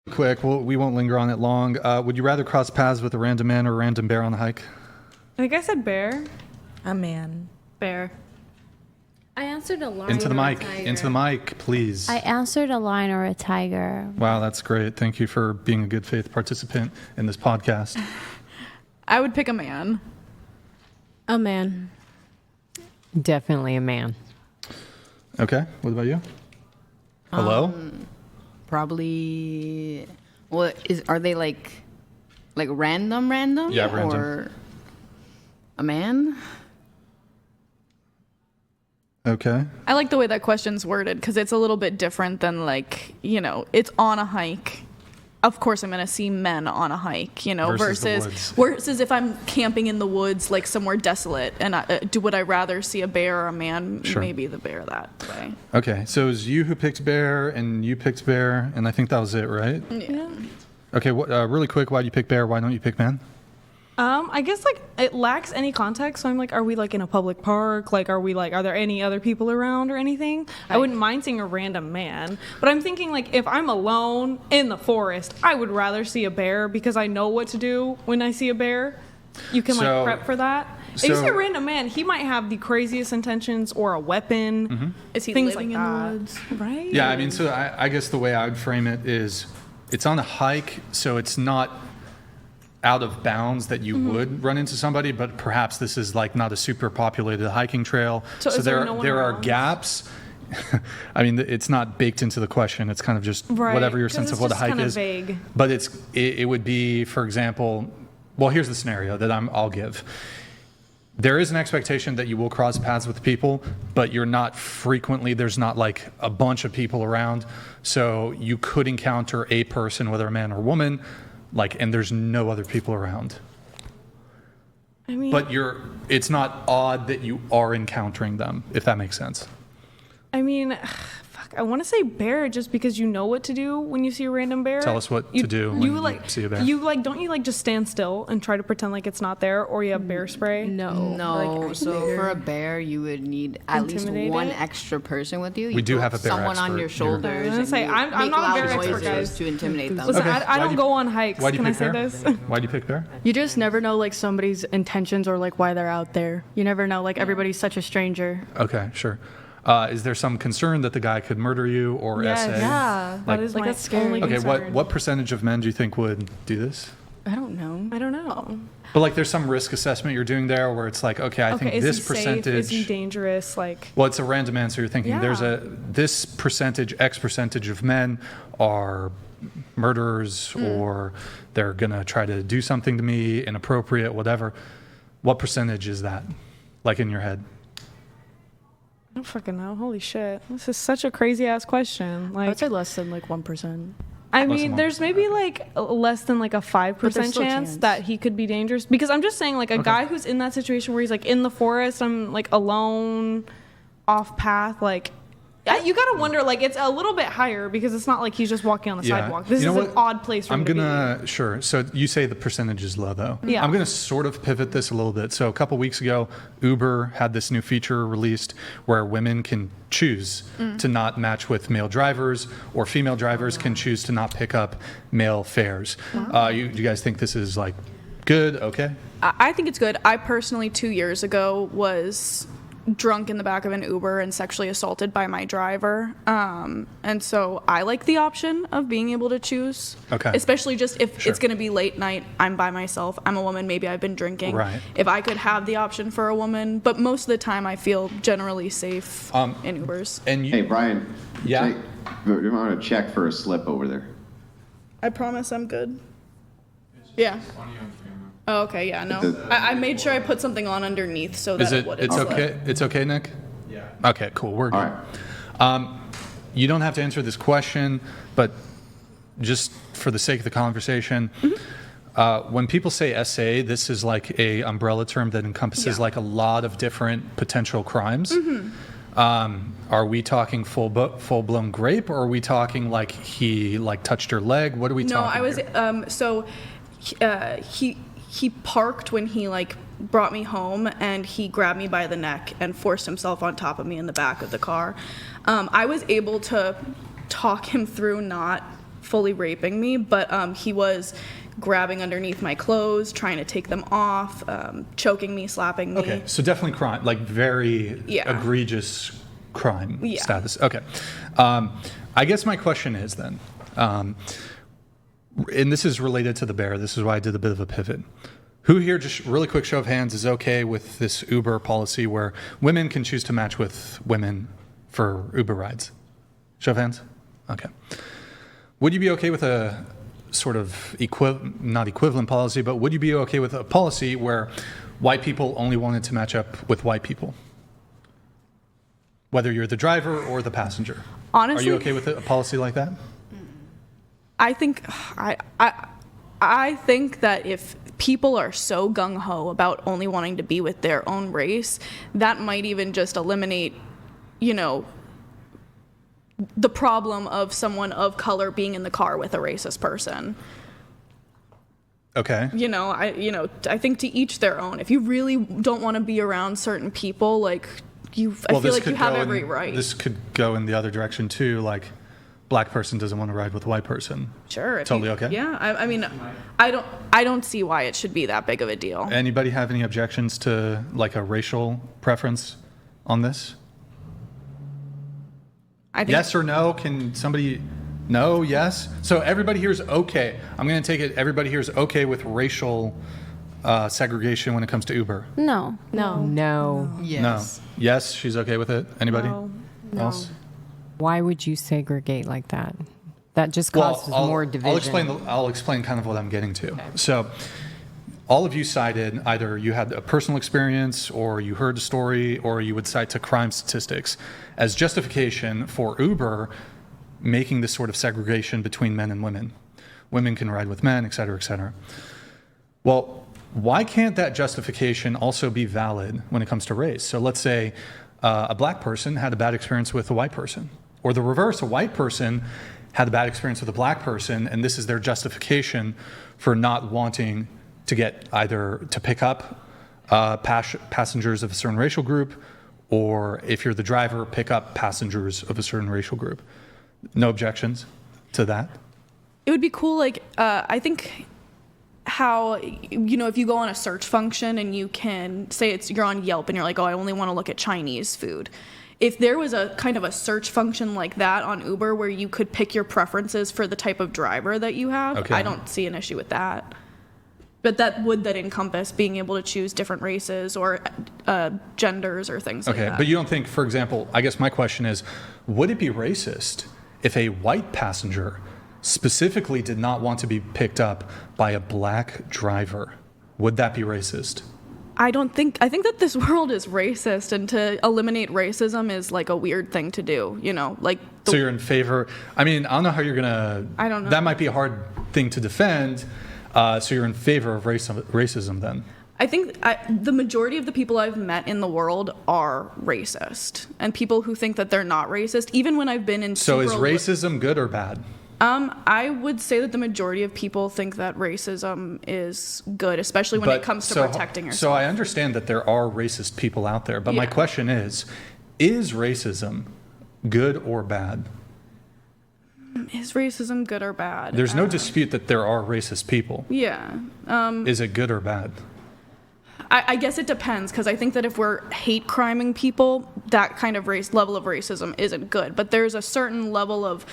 Quick, we won't linger on it long. Would you rather cross paths with a random man or a random bear on a hike? I think I said bear. A man. Bear. I answered a lion. Into the mic, please. I answered a lion or a tiger. Wow, that's great. Thank you for being a good faith participant in this podcast. I would pick a man. A man. Definitely a man. Okay, what about you? Hello? Probably. Well, are they like random? Yeah, random. Or a man? Okay. I like the way that question's worded because it's a little bit different than it's on a hike. Of course, I'm going to see men on a hike, versus if I'm camping in the woods, like somewhere desolate, and would I rather see a bear or a man? Sure. Maybe the bear that way. Okay, so it was you who picked bear, and you picked bear, and I think that was it, right? Yeah. Okay, really quick, why do you pick bear? Why don't you pick man? I guess it lacks any context. So I'm like, are we in a public park? Are there any other people around or anything? I wouldn't mind seeing a random man, but I'm thinking if I'm alone in the forest, I would rather see a bear because I know what to do when I see a bear. You can prep for that. If you see a random man, he might have the craziest intentions or a weapon. Mm-hmm. Is he living in the woods? Right. Yeah, I mean, so I guess the way I would frame it is it's on a hike, so it's not out of bounds that you would run into somebody, but perhaps this is not a super populated hiking trail. So there are gaps. I mean, it's not baked into the question. It's kind of just whatever your sense of what a hike is. Vague. But it would be, for example, well, here's the scenario that I'll give. There is an expectation that you will cross paths with people, but you're not frequently, there's not a bunch of people around. So you could encounter a person, whether a man or woman, and there's no other people around. I mean, but it's not odd that you are encountering them, if that makes sense. I mean, I want to say bear just because you know what to do when you see a random bear. Tell us what to do when you see a bear. Don't you just stand still and try to pretend like it's not there, or you have bear spray? No. So for a bear, you would need at least one extra person with you. We do have a bear someone expert on your shoulders. I was gonna say I'm not a bear expert, guys. To intimidate them. Listen, I don't go on hikes. Why do you Can I pick say bear? this? Why do you pick bear? You just never know somebody's intentions or why they're out there. You never know. Everybody's such a stranger. Okay, sure. Is there some concern that the guy could murder you or Yes. SA? Yeah, That is my that's scary. only Okay, concern. what percentage of men do you think would do this? I don't know. I don't know. But there's some risk assessment you're doing there where it's okay, I think is this he percentage. safe? Is he dangerous? Well, it's a random answer. You're thinking there's this percentage, X percentage of men are murderers or they're gonna try to do something to me, inappropriate, whatever. What percentage is that? In your head? I don't fucking know. Holy shit. This is such a crazy ass question. I would say less than 1%. I mean, there's maybe less than a 5% chance that he could be dangerous. Because I'm just saying, a guy who's in that situation where he's in the forest, I'm alone, off path, you gotta wonder, it's a little bit higher because it's not he's just walking on the sidewalk. This is an odd place for him to be. Sure. So you say the percentage is low, though. Yeah. I'm gonna sort of pivot this a little bit. So a couple weeks ago, Uber had this new feature released where women can choose to not match with male drivers, or female drivers can choose to not pick up male fares. You guys think this is good? Okay. I think it's good. I personally, 2 years ago, was drunk in the back of an Uber and sexually assaulted by my driver. And so I like the option of being able to choose. Okay. Especially just if it's going to be late night, I'm by myself, I'm a woman, maybe I've been drinking. Right. If I could have the option for a woman, but most of the time I feel generally safe in Ubers. And Hey, Brian. Yeah? You want to check for a slip over there. I promise I'm good. Yeah. Oh, okay, yeah, no. I made sure I put something on underneath so that it wouldn't slip. Okay? It's okay, Nick? Yeah. Okay, cool. We're good. All right. You don't have to answer this question, but just for the sake of the conversation, when people say SA, this is a umbrella term that encompasses a lot of different potential crimes. Are we talking full-blown grape, or are we talking he touched her leg? What are we talking? No, I was he parked when he brought me home, and he grabbed me by the neck and forced himself on top of me in the back of the car. I was able to talk him through not fully raping me, but he was grabbing underneath my clothes, trying to take them off, choking me, slapping me. Okay, so definitely crime, like very egregious crime status. Okay. I guess my question is then, and this is related to the bear, this is why I did a bit of a pivot. Who here, just really quick show of hands, is okay with this Uber policy where women can choose to match with women for Uber rides? Show of hands? Okay. Would you be okay with a sort of not equivalent policy, but would you be okay with a policy where white people only wanted to match up with white people? Whether you're the driver or the passenger. Honestly, are you okay with a policy like that? I think I think that if people are so gung-ho about only wanting to be with their own race, that might even just eliminate, you know, the problem of someone of color being in the car with a racist person. Okay. I think to each their own. If you really don't want to be around certain people, I feel like you have every right. This could go in the other direction too, like black person doesn't want to ride with a white person. Sure. Totally okay? Yeah. I mean, I don't see why it should be that big of a deal. Anybody have any objections to like a racial preference on this? Yes or no? Can somebody... No, yes? So everybody here is okay. I'm going to take it everybody here is okay with racial segregation when it comes to Uber. No. Yes. No. Yes, she's okay with it. Anybody else? Why would you segregate like that? That just causes more division. I'll explain kind of what I'm getting to. Okay. So all of you cited either you had a personal experience or you heard a story or you would cite to crime statistics as justification for Uber making this sort of segregation between men and women. Women can ride with men, et cetera, et cetera. Well, why can't that justification also be valid when it comes to race? So let's say a black person had a bad experience with a white person, or the reverse, a white person had a bad experience with a black person, and this is their justification for not wanting to get either to pick up passengers of a certain racial group, or if you're the driver, pick up passengers of a certain racial group. No objections to that? It would be cool, I think how, if you go on a search function and you can say you're on Yelp and you're like, oh, I only want to look at Chinese food. If there was a kind of a search function like that on Uber where you could pick your preferences for the type of driver that you have, okay. I don't see an issue with that. But that encompass being able to choose different races or genders or things like that. Okay, but you don't think, for example, I guess my question is, would it be racist if a white passenger specifically did not want to be picked up by a black driver? Would that be racist? I think that this world is racist, and to eliminate racism is like a weird thing to do, So you're in favor, I don't know how you're gonna, I don't know. That might be a hard thing to defend, so you're in favor of racism then? I think the majority of the people I've met in the world are racist, and people who think that they're not racist, even when I've been in So is racism good or bad? I would say that the majority of people think that racism is good, especially when it comes to protecting yourself. So I understand that there are racist people out there, but my question is racism good or bad? Is racism good or bad? There's no dispute that there are racist people. Yeah. Is it good or bad? I guess it depends, because I think that if we're hate criming people, that kind of level of racism isn't good. But there's a certain level of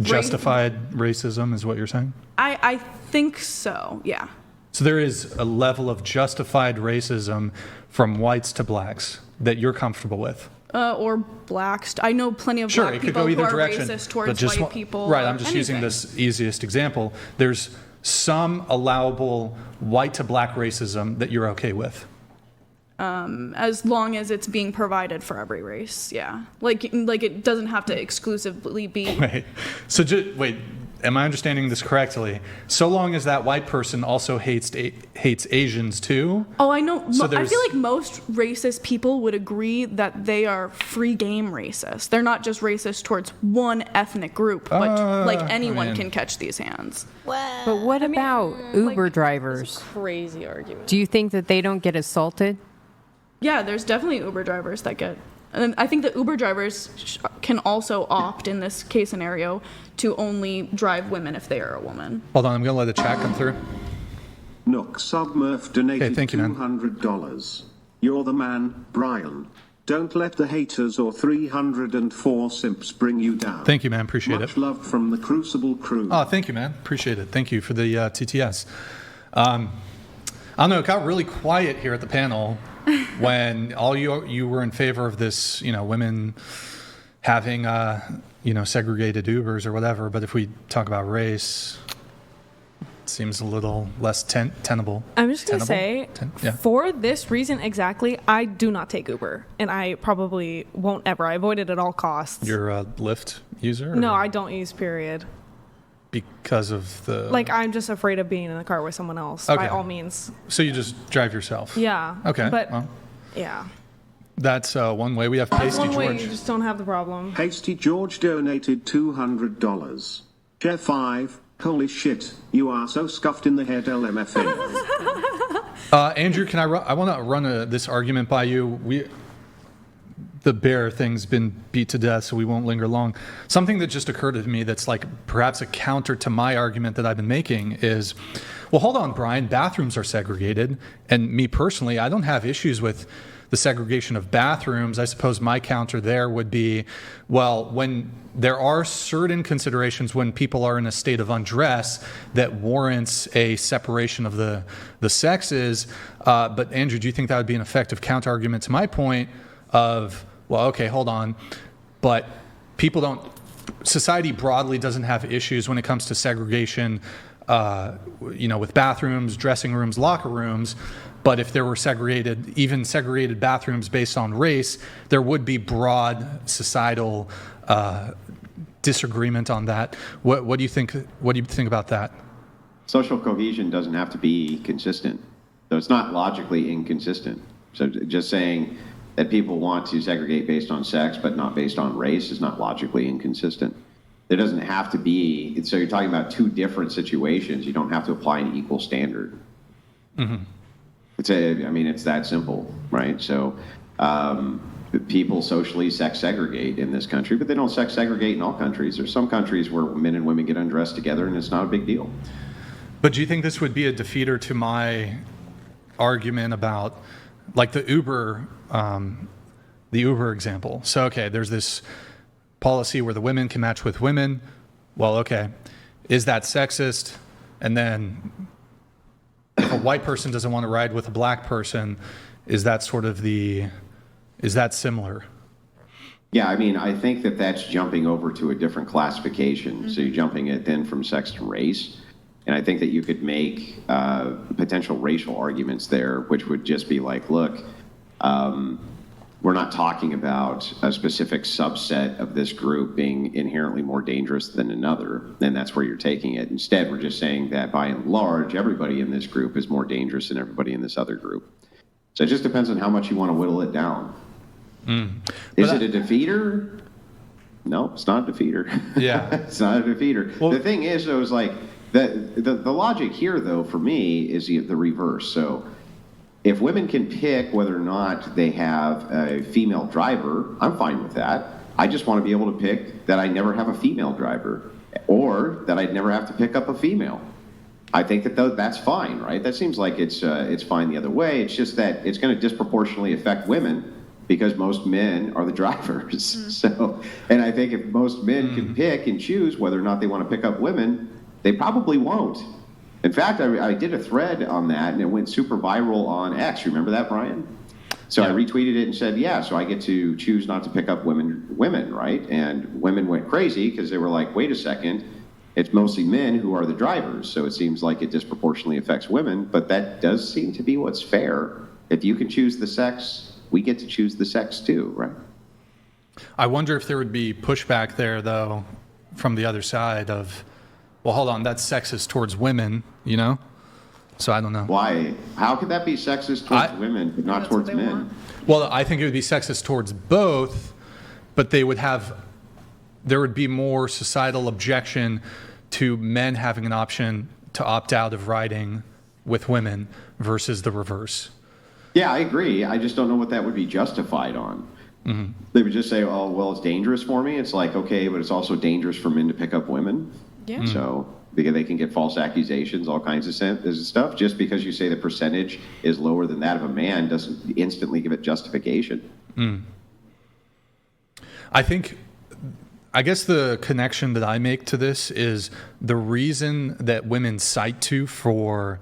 justified racism is what you're saying? I think so, yeah. So there is a level of justified racism from whites to blacks that you're comfortable with? Or blacks. I know plenty of black people who are racist towards white people. Right, I'm just using this easiest example. There's some allowable white to black racism that you're okay with. As long as it's being provided for every race, yeah. Like it doesn't have to exclusively be. Wait, wait. Am I understanding this correctly? So long as that white person also hates Asians too? Oh, I know. I feel like most racist people would agree that they are free game racist. They're not just racist towards one ethnic group, but anyone can catch these hands. But what about Uber drivers? Crazy argument. Do you think that they don't get assaulted? Yeah, there's definitely Uber drivers that get And I think that Uber drivers can also opt in this case scenario to only drive women if they are a woman. Hold on, I'm going to let the chat come through. Nook Submurf donated thank you, man. $200. You're the man, Brian. Don't let the haters or 304 simps bring you down. Thank you, man. Appreciate Much it. love from the Crucible crew. Oh, thank you, man. Appreciate it. Thank you for the TTS. I don't know, it got really quiet here at the panel when all you were in favor of this, women having, segregated Ubers or whatever. But if we talk about race, it seems a little less tenable. I'm just going to Tenable? say, for this reason exactly, I do not take Uber. And I probably won't ever. I avoid it at all costs. You're a Lyft user? No, or I don't use period. Because of the... I'm just afraid of being in the car with someone else, Okay. by all means. So you just drive yourself? Yeah. Okay. But, well, yeah. that's one way. We have That's Pasty one way George. you just don't have the problem. Hasty George donated $200. Chair 5, holy shit, you are so scuffed in the head, LMFA. Andrew, I want to run this argument by you. The bear thing's been beat to death, so we won't linger long. Something that just occurred to me that's perhaps a counter to my argument that I've been making is, well, hold on, Brian, bathrooms are segregated. And me personally, I don't have issues with the segregation of bathrooms. I suppose my counter there would be, well, when there are certain considerations when people are in a state of undress that warrants a separation of the sexes. But Andrew, do you think that would be an effective counter argument to my point of, well, okay, hold on, but society broadly doesn't have issues when it comes to segregation, with bathrooms, dressing rooms, locker rooms. But if there were segregated bathrooms based on race, there would be broad societal disagreement on that. What do you think? What do you think about that? Social cohesion doesn't have to be consistent. So it's not logically inconsistent. So just saying that people want to segregate based on sex but not based on race is not logically inconsistent. There doesn't have to be, so you're talking about two different situations. You don't have to apply an equal standard. Mm-hmm. It's that simple, right? So people socially sex segregate in this country, but they don't sex segregate in all countries. There's some countries where men and women get undressed together and it's not a big deal. But do you think this would be a defeater to my argument about the Uber example? So, okay, there's this policy where the women can match with women. Well, okay, is that sexist? And then if a white person doesn't want to ride with a black person, is that similar? Yeah, I think that's jumping over to a different classification. Mm-hmm. So you're jumping it then from sex to race. And I think that you could make potential racial arguments there, which would just be look, we're not talking about a specific subset of this group being inherently more dangerous than another, and that's where you're taking it. Instead, we're just saying that by and large, everybody in this group is more dangerous than everybody in this other group. So it just depends on how much you want to whittle it down. Is it a defeater? No, it's not a defeater. Yeah. It's not a defeater. Well, the thing is, though, is the logic here, though, for me, is the reverse. So if women can pick whether or not they have a female driver, I'm fine with that. I just want to be able to pick that I never have a female driver or that I'd never have to pick up a female. I think that's fine, right? That seems like it's fine the other way. It's just that it's going to disproportionately affect women because most men are the drivers. Mm. So, and I think if most men can pick and choose whether or not they want to pick up women, they probably won't. In fact, I did a thread on that, and it went super viral on X. Remember that, Brian? So yeah. I retweeted it and said, yeah, so I get to choose not to pick up women, right? And women went crazy because they were like, wait a second, it's mostly men who are the drivers. So it seems like it disproportionately affects women, but that does seem to be what's fair. If you can choose the sex, we get to choose the sex too, right? I wonder if there would be pushback there, though, from the other side of, well, hold on, that's sexist towards women, So I don't know. Why? How could that be sexist towards women, but not towards men? Want. Well, I think it would be sexist towards both, but there would be more societal objection to men having an option to opt out of riding with women versus the reverse. Yeah, I agree. I just don't know what that would be justified on. They would just say, oh, well, it's dangerous for me. It's like, okay, but it's also dangerous for men to pick up women. Yeah. So because they can get false accusations, all kinds of stuff. Just because you say the percentage is lower than that of a man doesn't instantly give it justification. I guess the connection that I make to this is the reason that women cite to for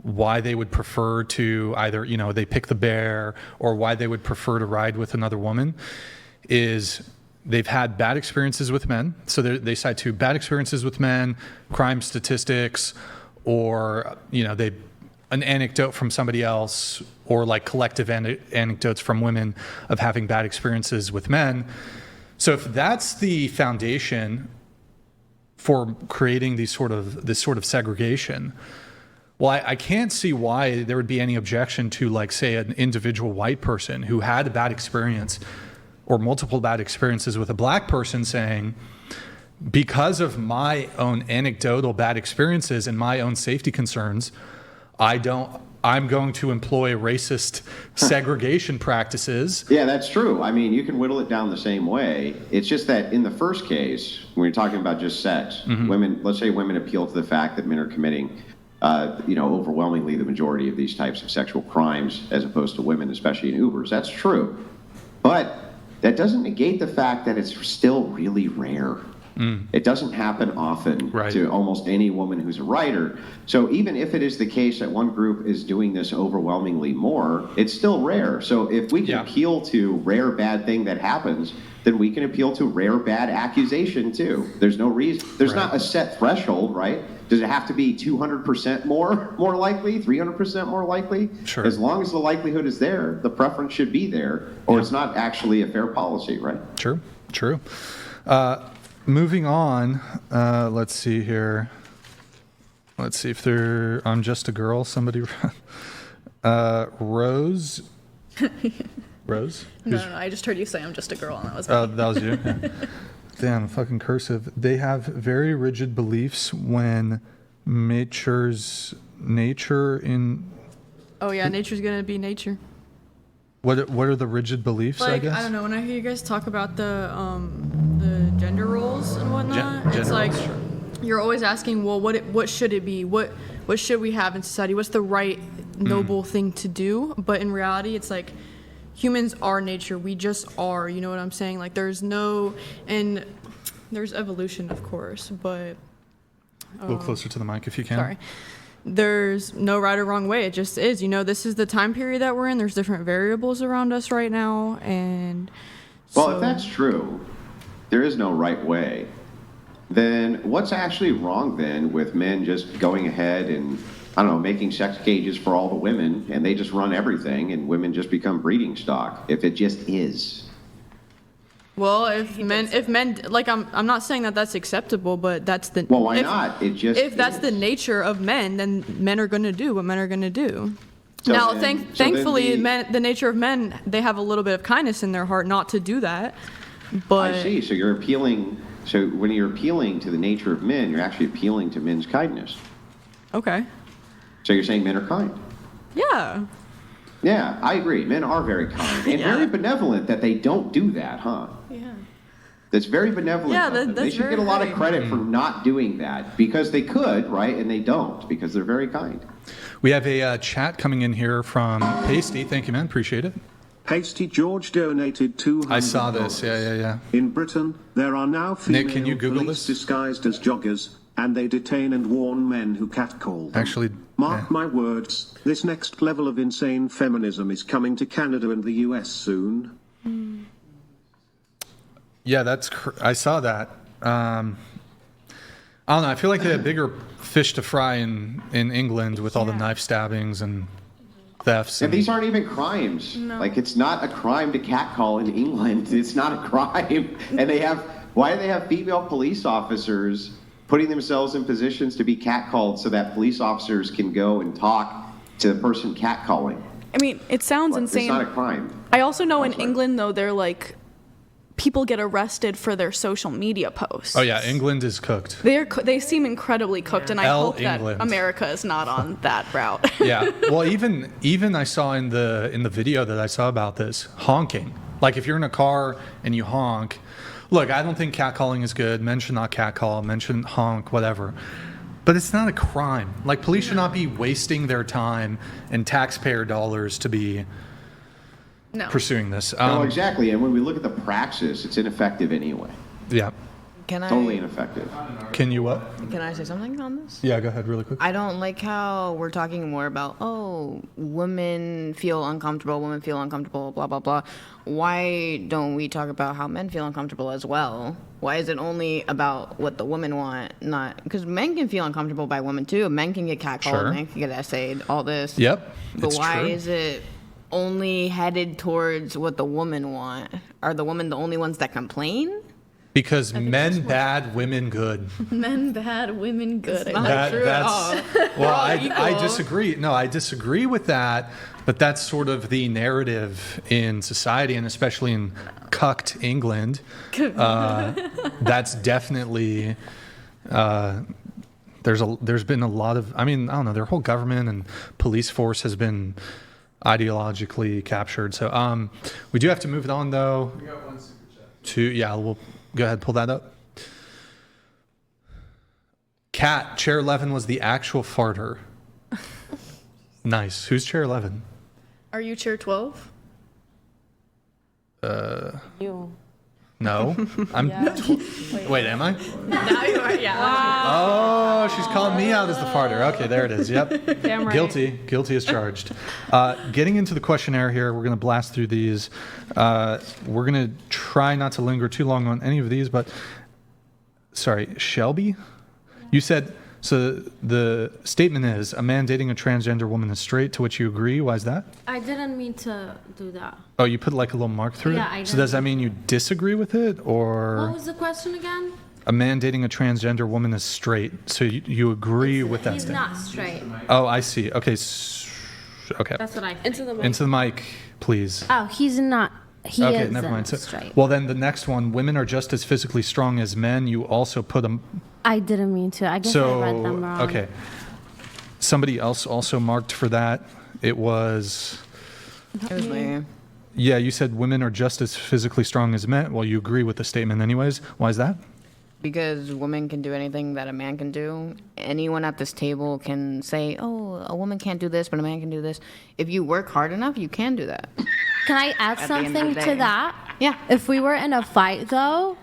why they would prefer to either, they pick the bear, or why they would prefer to ride with another woman is they've had bad experiences with men. So they cite to bad experiences with men, crime statistics, or, an anecdote from somebody else, or like collective anecdotes from women of having bad experiences with men. So if that's the foundation for creating this sort of segregation, well, I can't see why there would be any objection to, like, say, an individual white person who had a bad experience or multiple bad experiences with a black person saying, because of my own anecdotal bad experiences and my own safety concerns, I'm going to employ racist segregation practices. Yeah, that's true. I mean, you can whittle it down the same way. It's just that in the first case, when you're talking about just sex, let's say women appeal to the fact that men are committing, overwhelmingly the majority of these types of sexual crimes as opposed to women, especially in Ubers. That's true. But that doesn't negate the fact that it's still really rare. It doesn't happen often to almost any woman who's a writer. So even if it is the case that one group is doing this overwhelmingly more, it's still rare. So if we can appeal to rare bad thing that happens, then we can appeal to rare bad accusation too. There's no reason. There's not a set threshold, right? Does it have to be 200% more likely, 300% more likely? Sure. As long as the likelihood is there, the preference should be there, or it's not actually a fair policy, right? True. Moving on, let's see here. Let's see if I'm just a girl. Somebody, Rose. Rose? No, I just heard you say I'm just a girl, and that was that was you? Yeah. Damn, fucking cursive. They have very rigid beliefs when nature's in... Oh, yeah, nature's going to be nature. What are the rigid beliefs, I guess? I don't know, when I hear you guys talk about the gender roles and whatnot, it's like, roles, sure. You're always asking, well, what should it be? What should we have in society? What's the right, noble thing to do? But in reality, it's like, humans are nature. We just are, you know what I'm saying? Like, there's evolution, of course, but... a little closer to the mic if you can. Sorry. There's no right or wrong way. It just is. This is the time period that we're in. There's different variables around us right now, and... Well, if that's true, there is no right way. Then what's actually wrong then with men just going ahead and, I don't know, making sex cages for all the women, and they just run everything, and women just become breeding stock, if it just is? Well, if men, like, I'm not saying that that's acceptable, but that's the... Well, why not? It just If that's is. the nature of men, then men are going to do what men are going to do. So Now, then- thankfully, the nature of men, they have a little bit of kindness in their heart not to do that, but... I see. So you're appealing... So when you're appealing to the nature of men, you're actually appealing to men's kindness. Okay. So you're saying men are kind. Yeah. Yeah, I agree. Men are very kind and very benevolent that they don't do that, huh? Yeah. That's very benevolent. Yeah, of them. They that's should get a very lot of right. credit for not doing that because they could, right? And they don't because they're very kind. We have a chat coming in here from Pasty. Thank you, man. Appreciate it. Pasty George donated $200. I saw this. Yeah. In Britain, there are now female Nick, can you Google police this? disguised as joggers, and they detain and warn men who catcall them. Actually, Mark my words, this next level of insane feminism is coming to Canada and the US soon. Yeah, I saw that. I don't know. I feel like they have bigger fish to fry in England with all the knife stabbings and thefts. And these aren't even crimes. No. Like, it's not a crime to catcall in England. It's not a crime. And why do they have female police officers putting themselves in positions to be catcalled so that police officers can go and talk to the person catcalling? I mean, it sounds insane. It's not a crime. I also know in England, though, they're like, people get arrested for their social media posts. Oh yeah, England is cooked. They seem incredibly cooked, and I hope England. that America is not on that route. Yeah. Well, even I saw in the video that I saw about this, honking. Like if you're in a car and you honk, look, I don't think catcalling is good. Men should not catcall, men shouldn't honk, whatever. But it's not a crime. Like police should not be wasting their time and taxpayer dollars to be pursuing this. No, exactly. And when we look at the praxis, it's ineffective anyway. Yeah. Totally ineffective. Can you what? Can I say something on this? Yeah, go ahead really quick. I don't like how we're talking more about, women feel uncomfortable, blah, blah, blah. Why don't we talk about how men feel uncomfortable as well? Why is it only about what the women want? Not because men can feel uncomfortable by women too. Men can get catcalled, Sure. men can get essayed, all this. Yep. But it's why true. is it only headed towards what the women want? Are the women the only ones that complain? Because men bad, women good. Men bad, women good. Well, I disagree. No, I disagree with that. But that's sort of the narrative in society, and especially in cucked England. That's definitely. There's been a lot of. I mean, I don't know. Their whole government and police force has been ideologically captured. So we do have to move it on, though. We got one super chat. We'll go ahead, pull that up. Cat, Chair 11 was the actual farter. Nice. Who's Chair 11? Are you chair 12? You. No. I'm. Wait, am I? Now you are, yeah. Oh, she's calling me out as the farter. Okay, there it is. Yep. Damn right. Guilty as charged. Getting into the questionnaire here, we're going to blast through these. We're going to try not to linger too long on any of these, but sorry, Shelby, you said, so the statement is, a man dating a transgender woman is straight, to which you agree. Why is that? I didn't mean to do that. Oh, you put like a little mark through Yeah, it? I So does did. that mean you disagree with it, What or was the question again? a man dating a transgender woman is straight, so you agree with that He's statement? not straight. Oh, I see. Okay. Okay. That's what I think. Into the mic, please. Oh, he's not. He Okay, is never mind. So, straight. well, then the next one, women are just as physically strong as men. You also put them. I didn't mean to. I guess So, I read them wrong. okay. Somebody else also marked for that. It was. It was me. Yeah, you said women are just as physically strong as men. Well, you agree with the statement, anyways. Why is that? Because women can do anything that a man can do. Anyone at this table can say, a woman can't do this, but a man can do this. If you work hard enough, you can do that. Can I add At the end of the something day. to that? Yeah. If we were in a fight, though,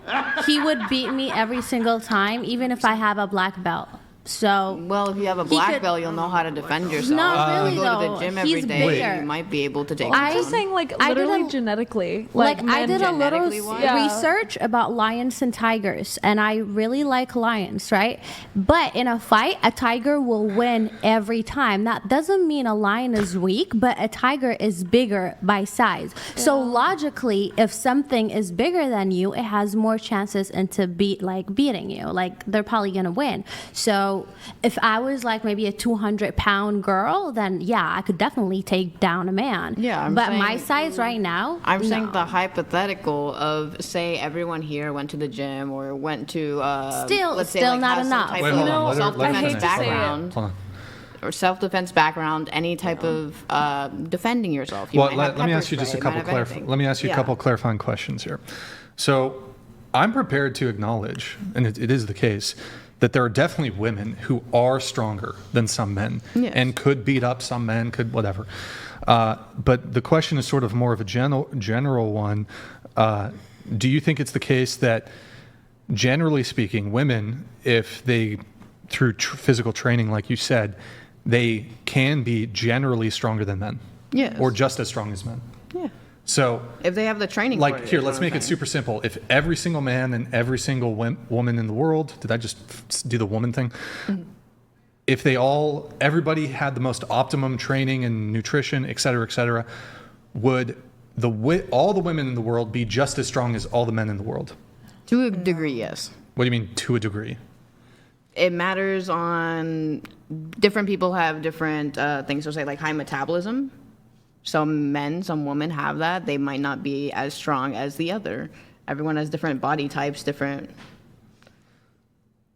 he would beat me every single time, even if I have a black belt. So, Well, if you have a He black could- belt, you'll know how to defend yourself. Not If really, you go to though. the gym every He's day, bigger. you might be able to take I'm it just down. saying, like, I did literally a- genetically. like I men did a little genetically wise? Yeah. research about lions and tigers, and I really like lions, right? But in a fight, a tiger will win every time. That doesn't mean a lion is weak, but a tiger is bigger by size. So logically, if something is bigger than you, it has more chances into beating you. Like they're probably gonna win. So if I was like maybe a 200-pound girl, then yeah, I could definitely take down a man. Yeah, I'm but my saying- size right now, I'm saying no. the hypothetical of, say, everyone here went to the gym or went to, Still- let's say, still like, not has enough. some type Wait, of hold on. Let her self-defense finish. background, Hold on. or self-defense background, any type of defending yourself. You Well, might have let me pepper ask you just a spray, you might couple have anything. let me ask you a Yeah. couple clarifying questions here. So, I'm prepared to acknowledge, and it is the case, that there are definitely women who are stronger than some men Yes. and could beat up some men, could whatever. But the question is sort of more of a general one. Do you think it's the case that, generally speaking, women, if they, through physical training, like you said, they can be generally stronger than men? Yes. Or just as strong as men? Yeah. So, If they have the training for like, it, here, is let's what make I'm it saying. super simple. If every single man and every single woman in the world, did I just do the woman thing? If they everybody had the most optimum training and nutrition, et cetera, would all the women in the world be just as strong as all the men in the world? To a degree, yes. What do you mean, to a degree? It matters on different people have different things. So say like high metabolism. Some men, some women have that. They might not be as strong as the other. Everyone has different body types, different.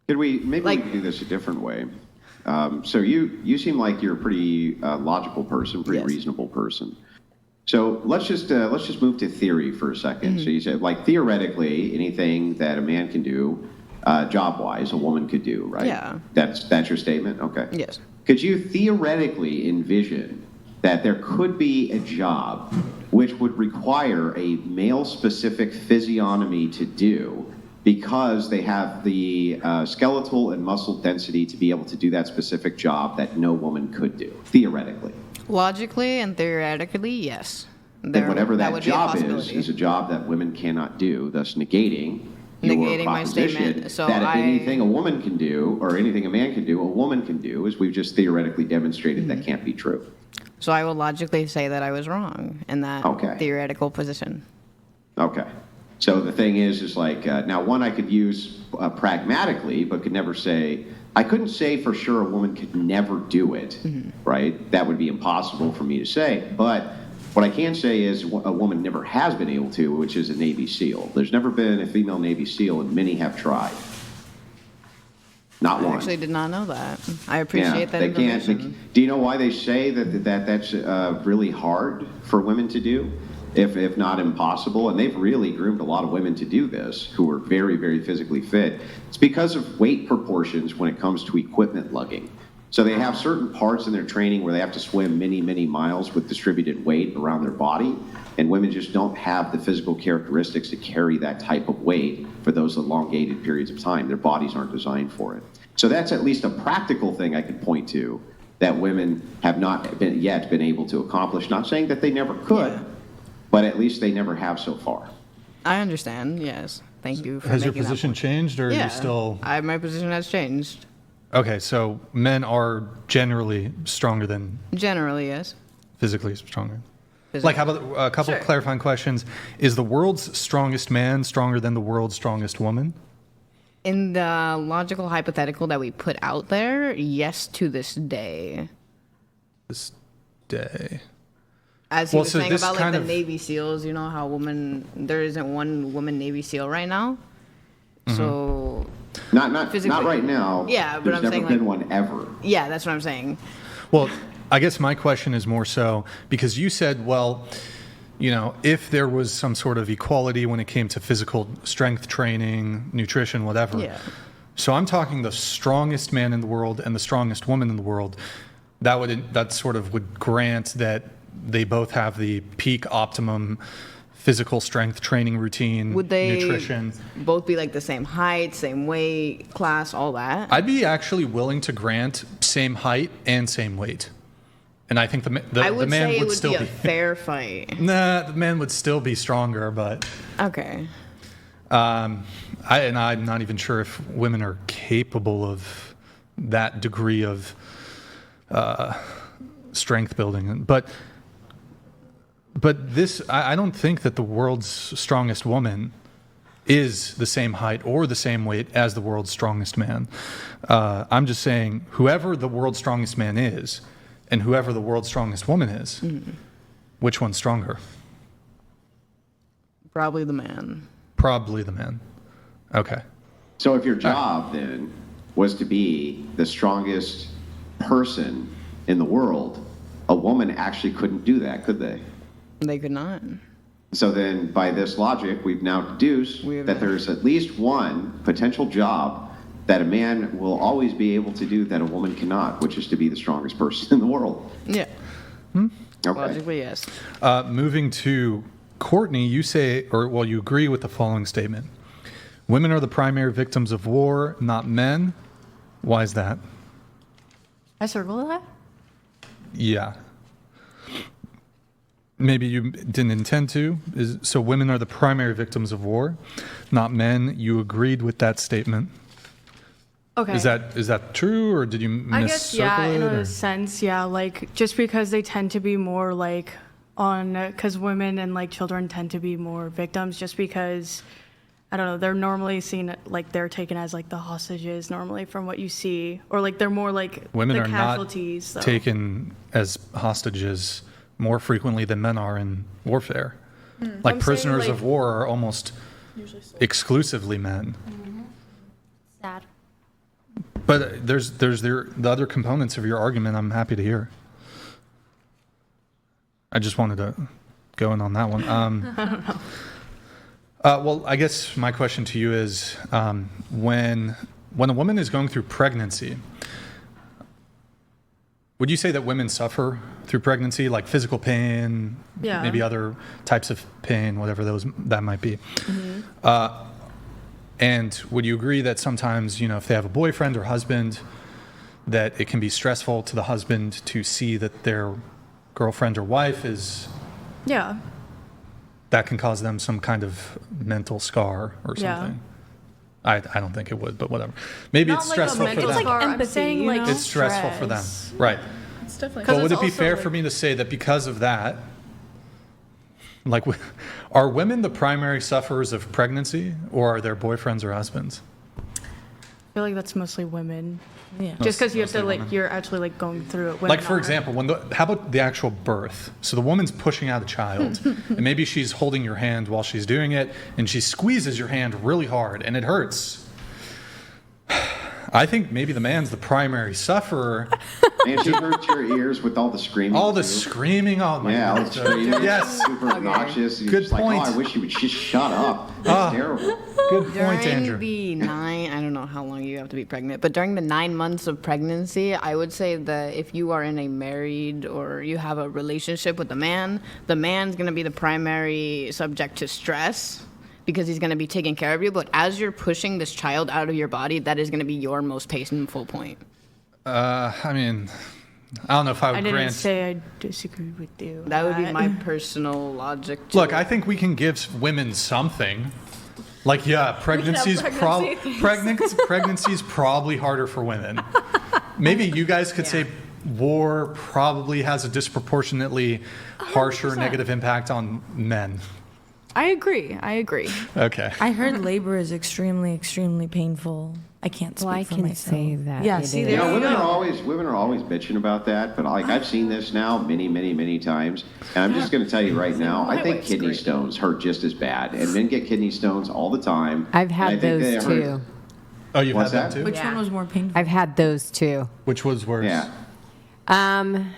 Could we maybe Like- we could do this a different way? So you seem like you're a pretty logical person, pretty Yes. reasonable person. So let's just move to theory for a second. So you said, like, theoretically, anything that a man can do, job-wise, a woman could do, right? Yeah. That's your statement? Okay. Yes. Could you theoretically envision that there could be a job which would require a male-specific physiognomy to do because they have the skeletal and muscle density to be able to do that specific job that no woman could do, theoretically? Logically and theoretically, yes. And whatever that would be a job possibility. is a job that women cannot do, thus negating your My proposition statement. So that anything a woman can do or anything a man can do, a woman can do, as we've just theoretically demonstrated that can't be true. So I will logically say that I was wrong in that theoretical position. Okay. So the thing is like, now one I could use pragmatically, but could never say, I couldn't say for sure a woman could never do it, right? That would be impossible for me to say. But what I can say is a woman never has been able to, which is a Navy SEAL. There's never been a female Navy SEAL, and many have tried. Not one. I actually did not know that. I appreciate that information. Do you know why they say that's really hard for women to do, if not impossible? And they've really groomed a lot of women to do this who are very, very physically fit. It's because of weight proportions when it comes to equipment lugging. So they have certain parts in their training where they have to swim many, many miles with distributed weight around their body, and women just don't have the physical characteristics to carry that type of weight for those elongated periods of time. Their bodies aren't designed for it. So that's at least a practical thing I could point to that women have not been able to accomplish. Not saying that they never could, but at least they never have so far. I understand, yes. Thank you for Has your making that position point. changed, or are you still... My position has changed. Okay, so men are generally stronger than... Generally, yes. Physically stronger. Like, how about a couple of clarifying questions? Is the world's strongest man stronger than the world's strongest woman? In the logical hypothetical that we put out there, yes, to this day. This day. As he was saying about like the Navy SEALs, you know how there isn't one woman Navy SEAL right now. So not right now. Yeah, but there's I'm never saying been one ever. Yeah, that's what I'm saying. Well, I guess my question is more so because you said, well, you know, if there was some sort of equality when it came to physical strength training, nutrition, whatever. Yeah. So I'm talking the strongest man in the world and the strongest woman in the world. That sort of would grant that they both have the peak optimum physical strength training routine, would they nutrition. Both be like the same height, same weight, class, all that? I'd be actually willing to grant same height and same weight. And I think the man would still be a fair fight. Nah, the man would still be stronger, but okay. I'm not even sure if women are capable of that degree of strength building. But this, I don't think that the world's strongest woman is the same height or the same weight as the world's strongest man. I'm just saying, whoever the world's strongest man is, and whoever the world's strongest woman is, which one's stronger? Probably the man. Probably the man. Okay. So if your job then was to be the strongest person in the world, a woman actually couldn't do that, could they? They could not. So then by this logic, we've now deduced that there's at least one potential job that a man will always be able to do that a woman cannot, which is to be the strongest person in the world. Yeah. Okay. Logically, yes. Moving to Courtney, you you agree with the following statement. Women are the primary victims of war, not men. Why is that? I circled that? Yeah. Maybe you didn't intend to. So women are the primary victims of war, not men. You agreed with that statement. Okay. Is that true, or did you miscircle I guess, yeah, in it? a sense, yeah. Like, just because they tend to be more, like, because women and, like, children tend to be more victims, just because, I don't know, they're normally seen, like, they're taken as, like, the hostages normally from what you see. Or, like, they're more, like, women the are casualties. not taken as hostages more frequently than men are in warfare. Like, I'm prisoners saying, of war are almost exclusively men. Sad. But there's the other components of your argument I'm happy to hear. I just wanted to going on that one. I don't know. Well, I guess my question to you is, when a woman is going through pregnancy, would you say that women suffer through pregnancy, like physical pain, Yeah. maybe other types of pain, whatever that might be? And would you agree that sometimes, if they have a boyfriend or husband, that it can be stressful to the husband to see that their girlfriend or wife is, Yeah. that can cause them some kind of mental scar or Yeah. something? I don't think it would, but whatever. Maybe Not it's like a stressful for mental them. scar, I'm empathy, saying, you know? It's stressful for them, right? It's definitely. But would it's it be also, fair like- for me to say that because of that, like, are women the primary sufferers of pregnancy, or are their boyfriends or husbands? I feel like that's mostly women. Yeah. Just because you have to Mostly like, women. you're actually like going through it. Women Like, for are. example, how about the actual birth? So the woman's pushing out a child, and maybe she's holding your hand while she's doing it, and she squeezes your hand really hard, and it hurts. I think maybe the man's the primary sufferer. And she hurts your ears with all the screaming. All the too. screaming, oh my Yeah, all the God. screaming. Yes, Super obnoxious. You're Good just like, point. oh, I wish you would just shut up. That's terrible. good point, During Andrew. the I don't know how long you have to be pregnant, but during the 9 months of pregnancy, I would say that if you are in a married or you have a relationship with a man, the man's going to be the primary subject to stress because he's going to be taking care of you. But as you're pushing this child out of your body, that is going to be your most painful point. I mean, I don't know if I would I didn't grant. say I disagree with you. That would be my personal logic. To Look, it. I think we can give women something. Like, yeah, pregnancy's probably harder for women. Maybe you guys could say war probably has a disproportionately harsher 100%. negative impact on men. I agree. Okay. I heard labor is extremely, extremely painful. I can't speak Well, I for can myself. say that. Yeah, it see, is. there you Women are always bitching about that, but like I've seen this now many times, and I'm just going to tell you right now, I think kidney stones hurt just as bad, and men get kidney stones all the time. I've had had those too. Oh, you've What's had that that? too? Which one was more painful? I've had those too. Which was worse? Yeah, Um,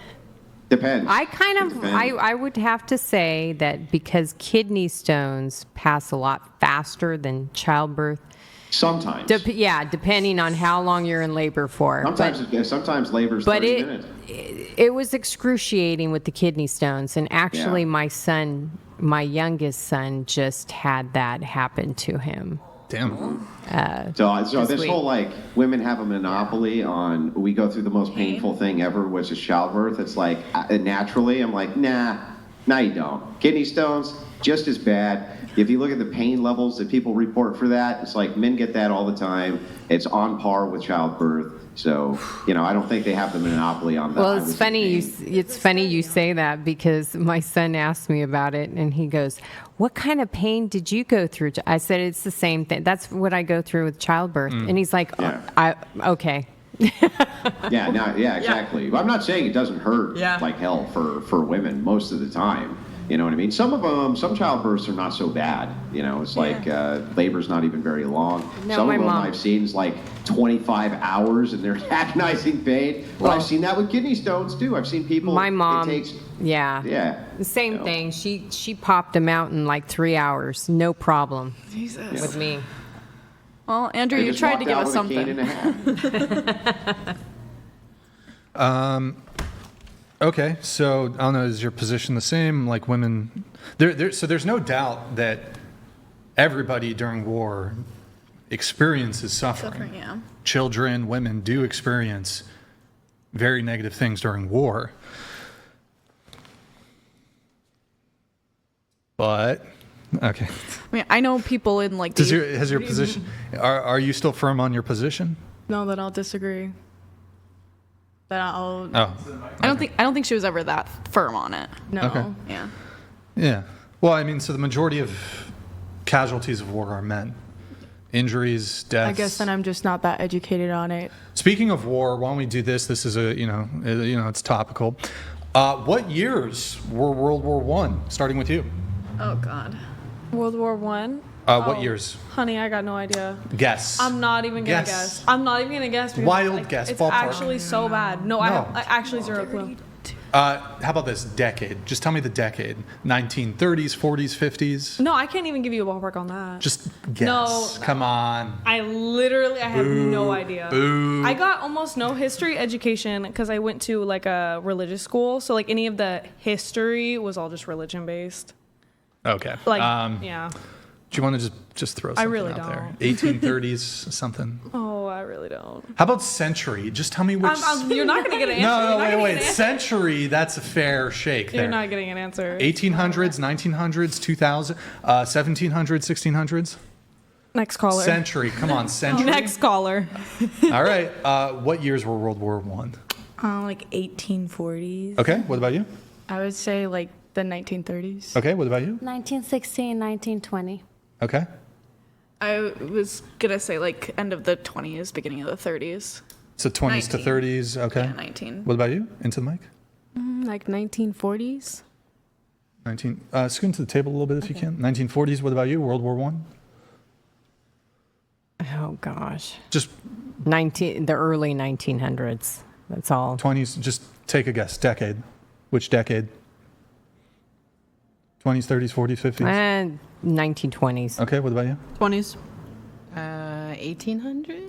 depends. I kind of, Depends. I would have to say that because kidney stones pass a lot faster than childbirth. Sometimes. Depending on how long you're in labor for. Sometimes labor's But 30 minutes. it was excruciating with the kidney stones, and actually Yeah. my youngest son just had that happen to him. Damn. So this week. whole like women have a monopoly on we go through the most painful thing ever, which is childbirth. It's like naturally I'm like no you don't. Kidney stones just as bad. If you look at the pain levels that people report for that, it's like men get that all the time. It's on par with childbirth. So I don't think they have the monopoly on that. Well, it's funny you say that because my son asked me about it, and he goes, "What kind of pain did you go through?" I said, "It's the same thing. That's what I go through with childbirth." And he's like, Yeah. "Okay." Exactly. I'm not saying it doesn't hurt like hell for women most of the time. You know what I mean? Some childbirths are not so bad. It's like labor's not even very long. No, Some my of them mom- I've seen is like 25 hours and they're agonizing pain. But I've seen that with kidney stones too. I've seen people. My mom, It takes, the same thing. She popped them out in like 3 hours, no problem with me. Well, Andrew, They you just tried walked to give out us with a cane something. and a half. Okay, so I don't know. Is your position the same? Like women, so there's no doubt that everybody during war experiences suffering. Yeah. Children, women do experience very negative things during war. But okay, I mean, I know people in like has your position? Are you still firm on your position? No, that I'll disagree. Oh, I don't think she was ever that firm on it. No. Okay. Yeah. yeah. Well, I mean, so the majority of casualties of war are men. Injuries, deaths. I guess then I'm just not that educated on it. Speaking of war, why don't we do this? This is it's topical. What years were World War I? Starting with you. Oh God. World War One. What years? Honey, I got no idea. Guess. I'm not even gonna Guess. guess. I'm not even gonna guess. Because, Wild guess, It's ballpark. actually so bad. No, I No. have actually zero clue. How about this decade? Just tell me the decade. 1930s, 40s, 50s. No, I can't even give you a ballpark on that. Just guess. No. Come on. I have no idea. Boo. I got almost no history education because I went to like a religious school. So like any of the history was all just religion based. Okay. Like, Do yeah. you want to just throw something really out there? don't. 1830s, something. Oh, I really don't. How about century? Just tell me which. You're not going to get an answer. No, You're not gonna wait. get an answer. Century, that's a fair shake there. You're not getting an answer. 1800s, 1900s, 2000, 1700s, 1600s? Next caller. Century. Come on, century. Next caller. All right. What years were World War One? Like 1840s. Okay. What about you? I would say like the 1930s. Okay. What about you? 1916, 1920. Okay. I was gonna say like end of the 20s, beginning of the 30s. So 20s to 19. 30s. Okay. Yeah, 19. What about you? Into the mic? Like 1940s. 19. Scoot to the table a little bit if you can. 1940s. What about you? World War One. Oh gosh. Just The early 1900s. That's all. 20s. Just take a guess. Decade. Which decade? 20s, 30s, 40s, 50s. And 1920s. Okay. What about you? 20s. 1800?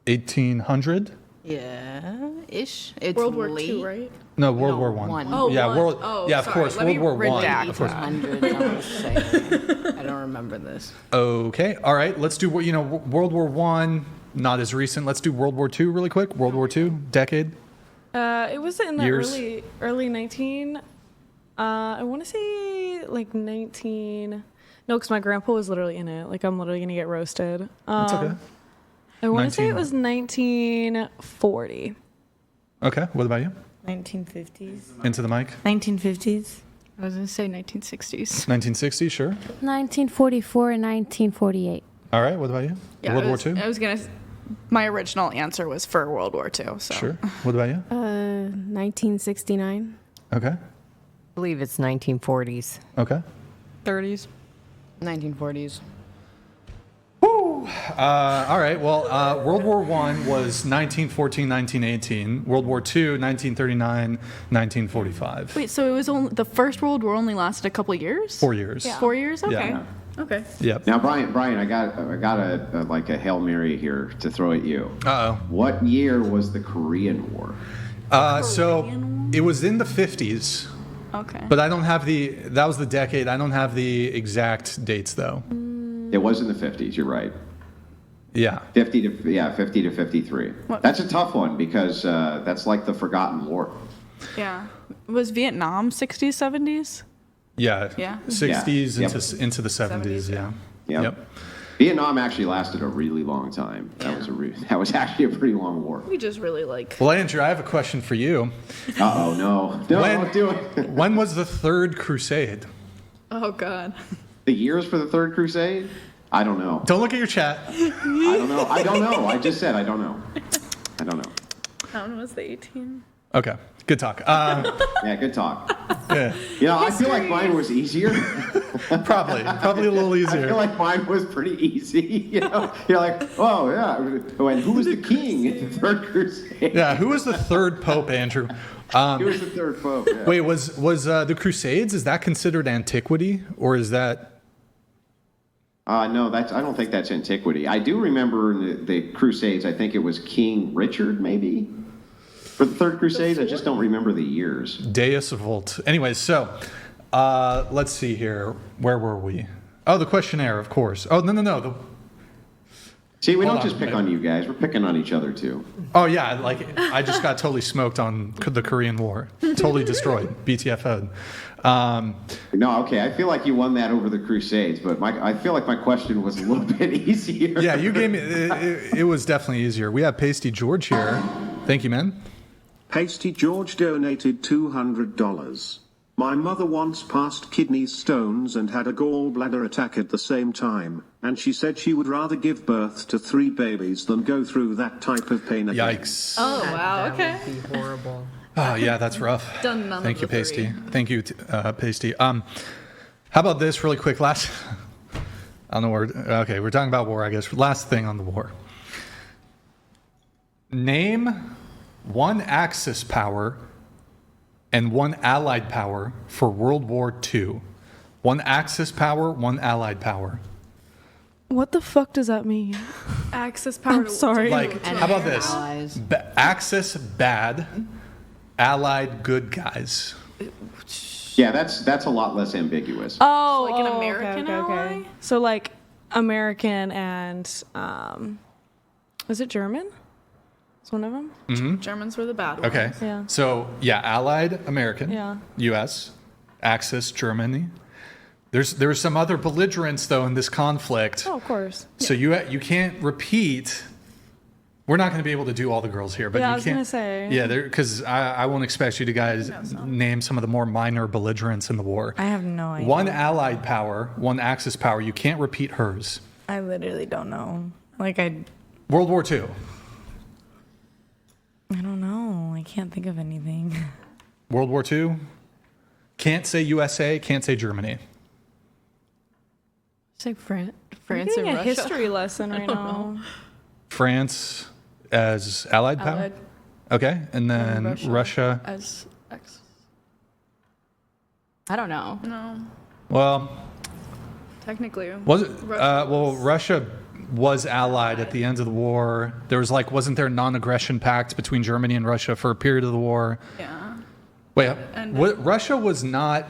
1800. Yeah, ish. It's World War late. II, right? No, World No, War One. one. Oh, yeah, one. World. Oh, yeah, of sorry. course. Let World me War One. redact Of course. 1800s, I want to say. I don't remember this. Okay. All right. Let's do World War One. Not as recent. Let's do World War Two really quick. World War Two decade. It was in the Years. early 19. I want to say like 19. No, because my grandpa was literally in it. Like I'm literally gonna get roasted. That's okay. I want to say 19 it was 1940. Okay. What about you? 1950s. Into the mic. 1950s. I was gonna say 1960s. 1960. Sure. 1944 and 1948. All right. What about you? Yeah, World I War was, Two. I was gonna. My original answer was for World War II. So Sure. What about you? 1969. Okay. I believe it's 1940s. Okay. 30s. 1940s. All right. Well, World War One was 1914, 1918. World War Two, 1939, 1945. wait, so it was only the First World War only lasted a couple years? 4 years. 4 years? Okay. Yeah. Okay. Yep. Now, Brian, I got a Hail Mary here to throw at you. Uh What year was the Korean War? oh. So it was in the 50s, Okay. but I don't have that was the decade. I don't have the exact dates though. It was in the 50s. You're right. Yeah. 50 to 53. What? That's a tough one because that's like the forgotten war. Yeah. Was Vietnam 60s, 70s? Yeah. Yeah. 60s Yeah. into the 70s. Yeah. Yep. Vietnam actually lasted a really long time. That was actually a pretty long war. We just really like. Well, Andrew, I have a question for you. Uh-oh, no, don't do it. When was the Third Crusade? Oh God. The years for the Third Crusade? I don't know. Don't look at your chat. I don't know. I just said I don't know. I don't know. I don't know. Was the 18? Okay. Good talk. Yeah, good talk. Yeah. I feel like mine was easier. Probably a little I feel easier. like mine was pretty easy. You're like, oh yeah. And who was the king in the Third Crusade? Yeah. Who was the third pope, Andrew? Who was the third pope? Yeah. Wait, was the Crusades? Is that considered antiquity, or is that? No, I don't think that's antiquity. I do remember in the Crusades. I think it was King Richard, maybe, for the Third Crusade. I just don't remember the years. Deus Vult. Anyways, so let's see here. Where were we? Oh, the questionnaire, of course. Oh, no. See, we Hold don't on, just pick maybe. on you guys. We're picking on each other too. Oh yeah, like I just got totally smoked on the Korean War. Totally destroyed. BTFO'd. No, okay. I feel like you won that over the Crusades, but I feel like my question was a little bit easier. Yeah, you gave me. It was definitely easier. We have Pasty George here. Thank you, man. Pasty George donated $200. My mother once passed kidney stones and had a gallbladder attack at the same time, and she said she would rather give birth to 3 babies than go through that type of pain again. Yikes. Oh wow. Okay. Would be horrible. Oh yeah, that's rough. Done none Thank of you, the Pasty. three. Thank you, Pasty. How about this really quick? Last on the war. Okay, we're talking about war, I guess. Last thing on the war. Name one Axis power and one allied power for World War II. One Axis power, one allied power. What the fuck does that mean? Access power. I'm sorry. Like, how about this? Axis, bad. Allied, good guys. Yeah, that's a lot less ambiguous. Oh, Like an American ally? So like American and is it German? Is one of them? Germans were the bad ones. Okay. Yeah. So, yeah, Allied, American. Yeah. U.S., Axis, Germany. There were some other belligerents, though, in this conflict. Oh, of course. So you can't repeat. We're not going to be able to do all the girls here, but Yeah, you I was can't. gonna say. Yeah, because I won't expect you to guys name some of the more minor belligerents in the war. I have no idea. One Allied power, one Axis power. You can't repeat hers. I literally don't know. Like, World War II. I don't know. I can't think of anything. World War II. Can't say USA. Can't say Germany. Say France I'm and getting a Russia. history lesson right now. France as Allied power. Allied. Okay, and then Russia. As X. I don't know. No, Well, technically. was it? Well, Russia was allied at the end of the war. There was wasn't there a non-aggression pact between Germany and Russia for a period of the war? Yeah. Wait, And- Russia was not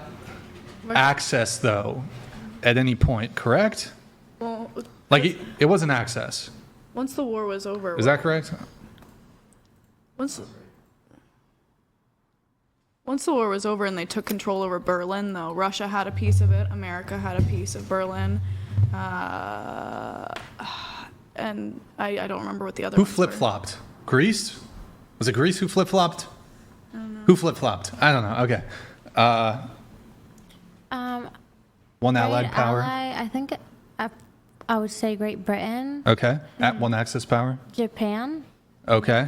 Axis though, at any point, correct? Well, It wasn't Axis. once the war was over. Is that correct? Once the war was over and they took control over Berlin, though, Russia had a piece of it, America had a piece of Berlin, and I don't remember what the other Who ones were. flip-flopped? Greece? Was it Greece who flip-flopped? Who flip-flopped? I don't know. Okay. One allied Great power. ally, I think I would say Great Britain, Okay. At one Axis power. Japan. Okay.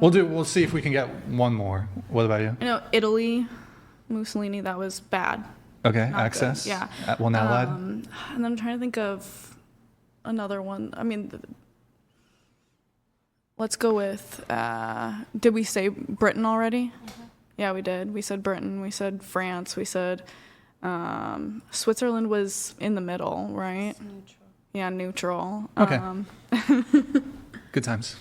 We'll see if we can get one more. What about you? I know Italy, Mussolini, that was bad. Okay. Not Axis. good, yeah. At one allied. And then I'm trying to think of another one. I mean, let's go with, did we say Britain already? Yeah, we did. We said Britain, we said France, we said Switzerland was in the middle, right? Neutral. Yeah, neutral. Okay. Good times.